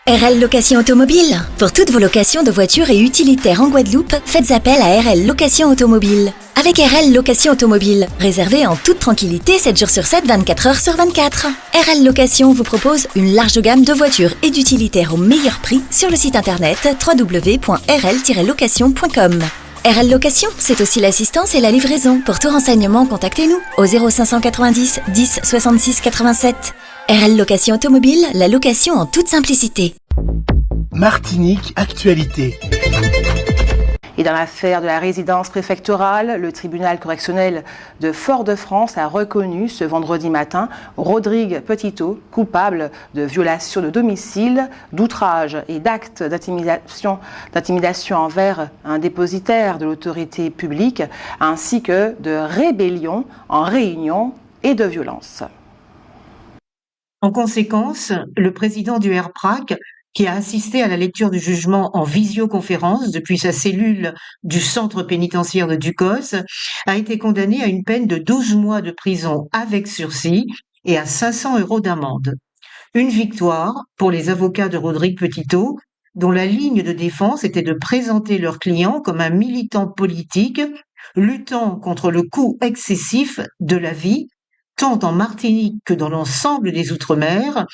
RL Location Automobile. Pour toutes vos locations de voitures et utilitaires en Guadeloupe, faites appel à RL Location Automobile. Avec RL Location Automobile, réservez en toute tranquillité 7 jours sur 7, 24 heures sur 24. RL Location vous propose une large gamme de voitures et d'utilitaires au meilleur prix sur le site internet www.rl-location.com. RL Location, c'est aussi l'assistance et la livraison. Pour tout renseignement, contactez-nous au 0590 10 66 87. RL Location Automobile, la location en toute simplicité. Martinique Actualité. Et dans l'affaire de la résidence préfectorale, le tribunal correctionnel de Fort-de-France a reconnu ce vendredi matin Rodrigue Petitot coupable de violation de domicile, d'outrage et d'actes d'intimidation envers un dépositaire de l'autorité publique, ainsi que de rébellion en réunion et de violence. En conséquence, le président du RPRAC, qui a assisté à la lecture du jugement en visioconférence depuis sa cellule du centre pénitentiaire de Ducos, a été condamné à une peine de 12 mois de prison avec sursis et à 500 € d'amende. Une victoire pour les avocats de Rodrigue Petitot, dont la ligne de défense était de présenter leur client comme un militant politique luttant contre le coût excessif de la vie, tant en Martinique que dans l'ensemble des Outre-mer,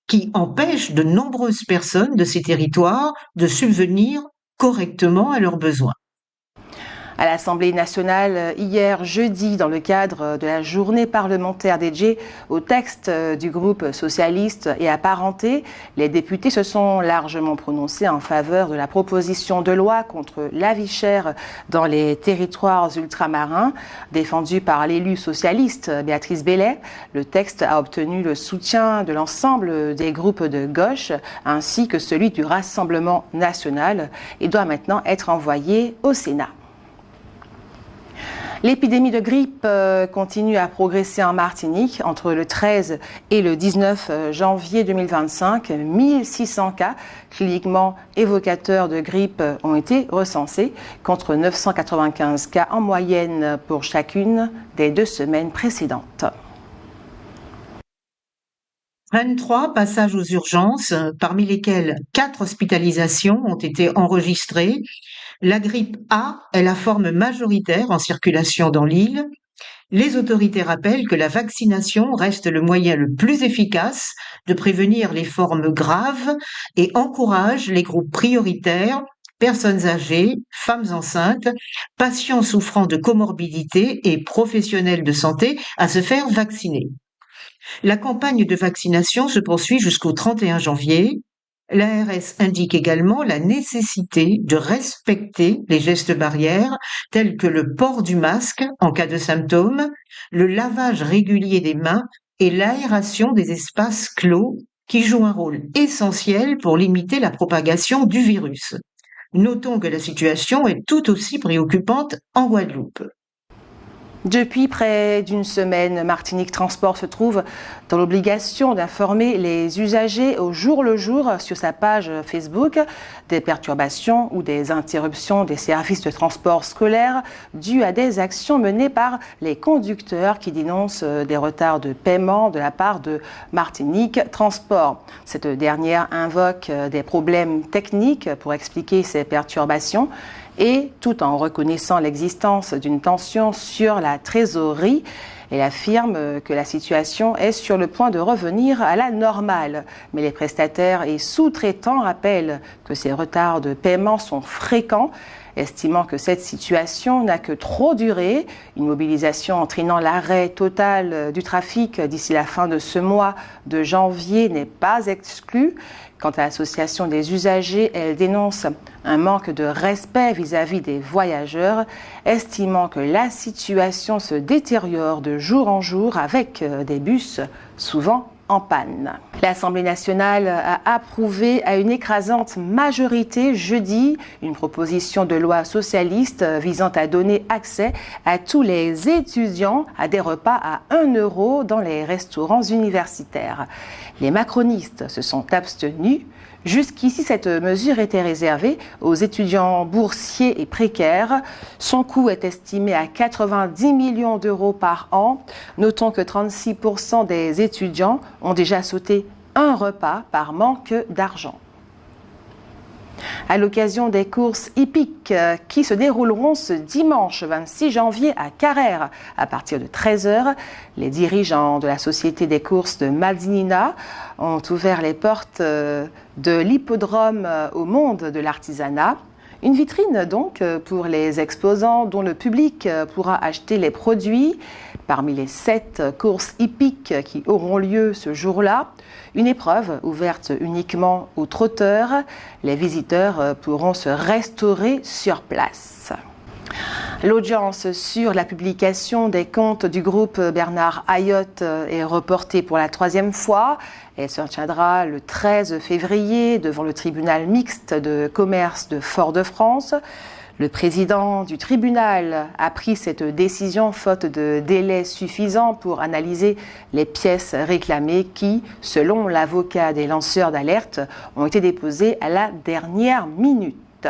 qui empêche de nombreuses personnes de ces territoires de subvenir correctement à leurs besoins. À l'Assemblée nationale, hier jeudi, dans le cadre de la journée parlementaire dédiée au texte du groupe socialiste et apparenté, les députés se sont largement prononcés en faveur de la proposition de loi contre la vie chère dans les territoires ultramarins, défendue par l'élu socialiste Béatrice Bellet. Le texte a obtenu le soutien de l'ensemble des groupes de gauche ainsi que celui du Rassemblement national et doit maintenant être envoyé au Sénat. L'épidémie de grippe continue à progresser en Martinique. Entre le 13 et le 19 janvier 2025, 1600 cas cliniquement évocateurs de grippe ont été recensés, contre 995 cas en moyenne pour chacune des 2 semaines précédentes. 23 passages aux urgences, parmi lesquels 4 hospitalisations ont été enregistrées. La grippe A est la forme majoritaire en circulation dans l'île. Les autorités rappellent que la vaccination reste le moyen le plus efficace de prévenir les formes graves et encouragent les groupes prioritaires, personnes âgées, femmes enceintes, patients souffrant de comorbidités et professionnels de santé à se faire vacciner. La campagne de vaccination se poursuit jusqu'au 31 janvier. L'ARS indique également la nécessité de respecter les gestes barrières tels que le port du masque en cas de symptômes, le lavage régulier des mains et l'aération des espaces clos qui jouent un rôle essentiel pour limiter la propagation du virus. Notons que la situation est tout aussi préoccupante en Guadeloupe. Depuis près d'une semaine, Martinique Transport se trouve dans l'obligation d'informer les usagers au jour le jour sur sa page Facebook des perturbations ou des interruptions des services de transport scolaire dues à des actions menées par les conducteurs qui dénoncent des retards de paiement de la part de Martinique Transport. Cette dernière invoque des problèmes techniques pour expliquer ces perturbations, et tout en reconnaissant l'existence d'une tension sur la trésorerie, elle affirme que la situation est sur le point de revenir à la normale. Mais les prestataires et sous-traitants rappellent que ces retards de paiement sont fréquents, estimant que cette situation n'a que trop duré. Une mobilisation entraînant l'arrêt total du trafic d'ici la fin de ce mois de janvier n'est pas exclue. Quant à l'association des usagers, elle dénonce un manque de respect vis-à-vis des voyageurs, estimant que la situation se détériore de jour en jour avec des bus souvent en panne. L'Assemblée nationale a approuvé à une écrasante majorité jeudi une proposition de loi socialiste visant à donner accès à tous les étudiants à des repas à 1 € dans les restaurants universitaires. Les macronistes se sont abstenus. Jusqu'ici, cette mesure était réservée aux étudiants boursiers et précaires. Son coût est estimé à 90 millions d'euros par an. Notons que 36% des étudiants ont déjà sauté un repas par manque d'argent. À l'occasion des courses hippiques qui se dérouleront ce dimanche 26 janvier à Carrère à partir de 13h, les dirigeants de la Société des courses de Madinina ont ouvert les portes de l'hippodrome au monde de l'artisanat. Une vitrine donc pour les exposants dont le public pourra acheter les produits. Parmi les 7 courses hippiques qui auront lieu ce jour-là, une épreuve ouverte uniquement aux trotteurs. Les visiteurs pourront se restaurer sur place. L'audience sur la publication des comptes du groupe Bernard Ayotte est reportée pour la 3e fois. Elle se tiendra le 13 février devant le tribunal mixte de commerce de Fort-de-France. Le président du tribunal a pris cette décision faute de délai suffisant pour analyser les pièces réclamées qui, selon l'avocat des lanceurs d'alerte, ont été déposées à la dernière minute.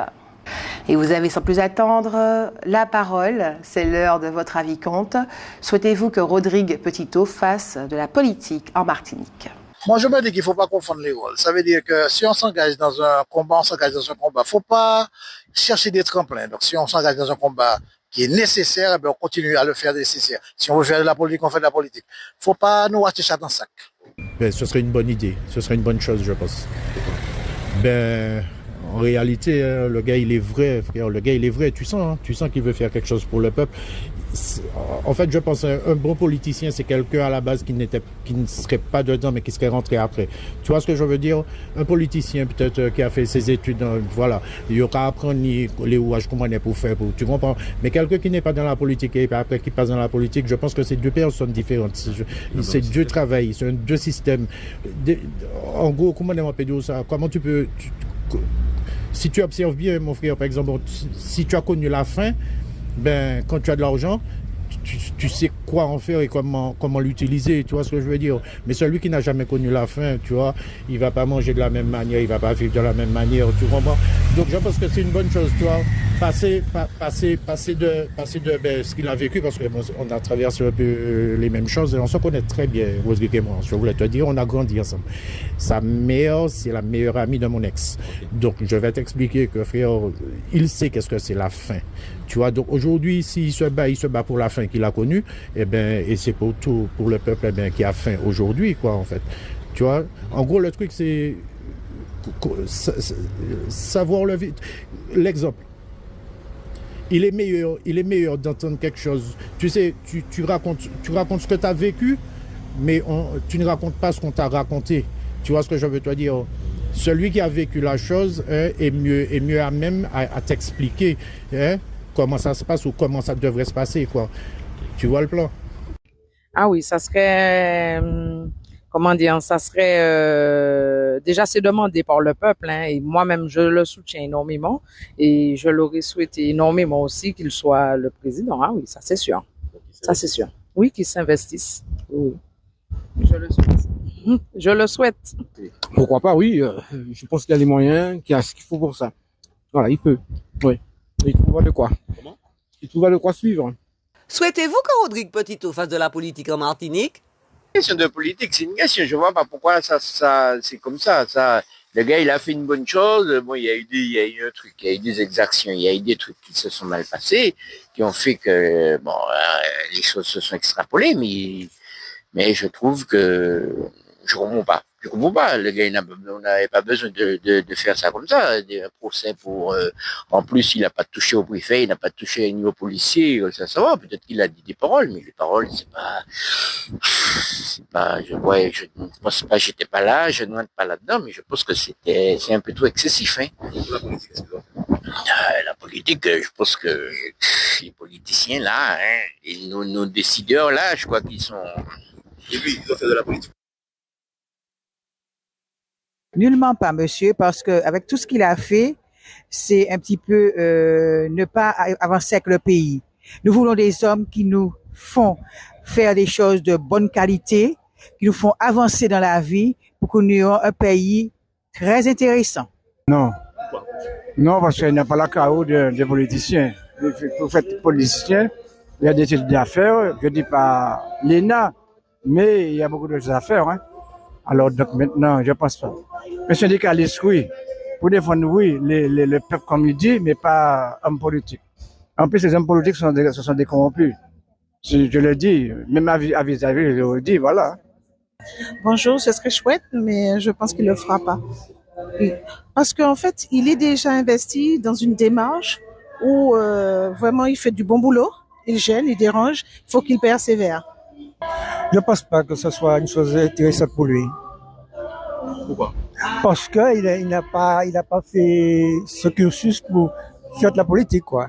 Et vous avez sans plus attendre la parole, c'est l'heure de votre avis compte. Souhaitez-vous que Rodrigue Petitot fasse de la politique en Martinique ? Moi, je me dis qu'il ne faut pas confondre les rôles. Ça veut dire que si on s'engage dans un combat, on s'engage dans un combat. Il ne faut pas chercher des tremplins. Donc, si on s'engage dans un combat qui est nécessaire, eh bien, on continue à le faire nécessaire. Si on veut faire de la politique, on fait de la politique. Il ne faut pas nous acheter ça dans le sac. Ben, ce serait une bonne idée. Ce serait une bonne chose, je pense. Ben, en réalité, le gars, il est vrai, frère. Le gars, il est vrai. Tu sens qu'il veut faire quelque chose pour le peuple. En fait, je pense un bon politicien, c'est quelqu'un à la base qui ne serait pas dedans, mais qui serait rentré après. Tu vois ce que je veux dire? Un politicien, peut-être, qui a fait ses études, voilà. Il y aura à apprendre les rouages, comment on est pour faire, tu comprends? Mais quelqu'un qui n'est pas dans la politique et après qui passe dans la politique, je pense que c'est 2 personnes différentes. C'est 2 travails, c'est 2 systèmes. En gros, comment on peut dire ça? Comment tu peux... Si tu observes bien, mon frère, par exemple, si tu as connu la faim, ben, quand tu as de l'argent, tu sais quoi en faire et comment l'utiliser, tu vois ce que je veux dire. Mais celui qui n'a jamais connu la faim, tu vois, il va pas manger de la même manière, il va pas vivre de la même manière, tu comprends. Donc je pense que c'est une bonne chose, tu vois, passer de ce qu'il a vécu, parce qu'on a traversé un peu les mêmes choses et on se connaît très bien, Rodrigue et moi. Je voulais te dire, on a grandi ensemble. Sa mère, c'est la meilleure amie de mon ex. Donc je vais t'expliquer que frère, il sait qu'est-ce que c'est la faim. Tu vois, donc aujourd'hui, s'il se bat pour la faim qu'il a connue, et c'est pour le peuple, qui a faim aujourd'hui, quoi, en fait. Tu vois, en gros, le truc, c'est savoir l'exemple. Il est meilleur d'entendre quelque chose. Tu sais, tu racontes ce que tu as vécu, mais tu ne racontes pas ce qu'on t'a raconté. Tu vois ce que je veux te dire? Celui qui a vécu la chose est mieux à même à t'expliquer comment ça se passe ou comment ça devrait se passer, quoi. Tu vois le plan? Ah oui, ça serait, ça serait déjà c'est demandé par le peuple, et moi-même je le soutiens énormément et je l'aurais souhaité énormément aussi qu'il soit le président. Ah oui, ça c'est sûr. Ça c'est sûr. Oui, qu'il s'investisse. Oui. Je le souhaite. Je le souhaite. Pourquoi pas, oui. Je pense qu'il y a les moyens, qu'il y a ce qu'il faut pour ça. Voilà, il peut. Oui. Il trouvera de quoi. Comment? Il trouvera de quoi suivre. Souhaitez-vous que Rodrigue Petitot fasse de la politique en Martinique? Question de politique, c'est une question. Je vois pas pourquoi ça c'est comme ça. Le gars, il a fait une bonne chose. Bon, il y a eu des exactions, il y a eu des trucs qui se sont mal passés, qui ont fait que, les choses se sont extrapolées, mais je trouve que je comprends pas. Le gars, on n'avait pas besoin de faire ça comme ça. Un procès pour, en plus, il n'a pas touché au préfet, il n'a pas touché au niveau policier, ça va. Peut-être qu'il a dit des paroles, mais les paroles, c'est pas, je ne pense pas, j'étais pas là, je ne rentre pas là-dedans, mais je pense que c'est un peu trop excessif, hein. La politique, je pense que les politiciens là, et nos décideurs là, je crois qu'ils sont. Et lui, il doit faire de la politique. Nullement pas, monsieur, parce que avec tout ce qu'il a fait, c'est un petit peu ne pas avancer avec le pays. Nous voulons des hommes qui nous font faire des choses de bonne qualité, qui nous font avancer dans la vie pour que nous ayons un pays très intéressant. Non. Non, parce qu'il n'y a pas la chaos des politiciens. Vous faites politicien, il y a des études d'affaires, je ne dis pas l'ENA, mais il y a beaucoup de choses à faire, hein. Alors, donc maintenant, je pense pas. Le syndicaliste, oui. pour défendre, oui, le peuple comme il dit, mais pas homme politique. En plus, les hommes politiques ce sont des corrompus. Je le dis, même à vis-à-vis, je le dis, voilà. Bonjour, ce serait chouette, mais je pense qu'il ne le fera pas. Parce qu'en fait, il est déjà investi dans une démarche où vraiment il fait du bon boulot, il gêne, il dérange, il faut qu'il persévère. Je ne pense pas que ce soit une chose intéressante pour lui. Pourquoi? Parce qu'il n'a pas fait ce cursus pour faire de la politique, quoi.